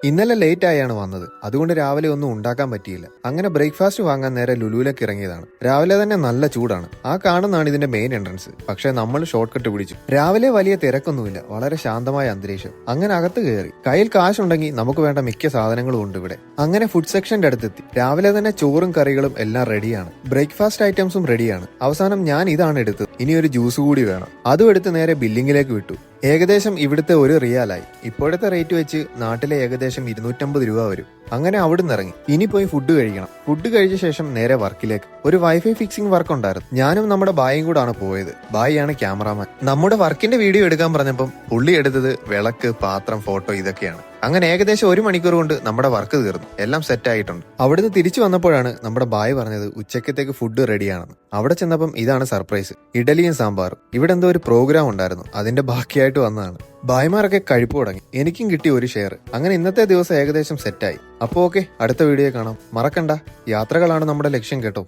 ഇന്നലെ ലേറ്റ് ആയാണ് വന്നത്, അതുകൊണ്ട് രാവിലെ ഒന്നും ഉണ്ടാക്കാൻ പറ്റിയില്ല. അങ്ങനെ ബ്രേക്ക്ഫാസ്റ്റ് വാങ്ങാൻ നേരെ ലുലുവിലേക്ക് ഇറങ്ങിയതാണ്. രാവിലെ തന്നെ നല്ല ചൂടാണ്. ആ കാണുന്നതാണ് ഇതിന്റെ മെയിൻ എൻട്രൻസ്. പക്ഷെ നമ്മൾ ഷോർട്ട് കട്ട് പിടിച്ചു. രാവിലെ വലിയ തിരക്കൊന്നുമില്ല, വളരെ ശാന്തമായ അന്തരീക്ഷം. അങ്ങനെ അകത്ത് കയറി. കയ്യിൽ കാശുണ്ടെങ്കിൽ നമുക്ക് വേണ്ട മിക്ക സാധനങ്ങളും ഉണ്ട് ഇവിടെ. അങ്ങനെ ഫുഡ് സെക്ഷന്റെ അടുത്തെത്തി. രാവിലെ തന്നെ ചോറും കറികളും എല്ലാം റെഡിയാണ്. ബ്രേക്ക്ഫാസ്റ്റ് ഐറ്റംസും റെഡിയാണ്. അവസാനം ഞാൻ ഇതാണ് എടുത്തത്. ഇനി ഒരു ജ്യൂസ് കൂടി വേണം. അതും എടുത്ത് നേരെ ബില്ലിങ്ങിലേക്ക് വിട്ടു. ഏകദേശം ഇവിടുത്തെ ഒരു റിയാലായി. ഇപ്പോഴത്തെ റേറ്റ് വെച്ച് നാട്ടിലെ ഏകദേശം 250 രൂപ വരും. അങ്ങനെ അവിടുന്ന് ഇറങ്ങി. ഇനി പോയി ഫുഡ് കഴിക്കണം. ഫുഡ് കഴിച്ച ശേഷം നേരെ വർക്കിലേക്ക്. ഒരു വൈഫൈ ഫിക്സിംഗ് വർക്ക് ഉണ്ടായിരുന്നു. ഞാനും നമ്മുടെ ബായും കൂടാണ് പോയത്. ബായിയാണ് ക്യാമറാമാൻ. നമ്മുടെ വർക്കിന്റെ വീഡിയോ എടുക്കാൻ പറഞ്ഞപ്പം പുള്ളി എടുത്തത് വിളക്ക്, പാത്രം, ഫോട്ടോ ഇതൊക്കെയാണ്. അങ്ങനെ ഏകദേശം 1 മണിക്കൂർ കൊണ്ട് നമ്മുടെ വർക്ക് തീർന്നു. എല്ലാം സെറ്റ് ആയിട്ടുണ്ട്. അവിടുന്ന് തിരിച്ചു വന്നപ്പോഴാണ് നമ്മുടെ ബായ് പറഞ്ഞത് ഉച്ചക്കത്തേക്ക് ഫുഡ് റെഡിയാണെന്ന്. അവിടെ ചെന്നപ്പം ഇതാണ് സർപ്രൈസ്, ഇഡലിയും സാമ്പാറും. ഇവിടെ എന്തോ ഒരു പ്രോഗ്രാം ഉണ്ടായിരുന്നു, അതിന്റെ ബാക്കിയായിട്ട് വന്നതാണ്. ബായ്മാരൊക്കെ കഴിപ്പ് തുടങ്ങി. എനിക്കും കിട്ടി ഒരു ഷെയർ. അങ്ങനെ ഇന്നത്തെ ദിവസം ഏകദേശം സെറ്റായി. അപ്പോൾ ഓക്കെ, അടുത്ത വീഡിയോ കാണാം. മറക്കണ്ട, യാത്രകളാണ് നമ്മുടെ ലക്ഷ്യം കേട്ടോ.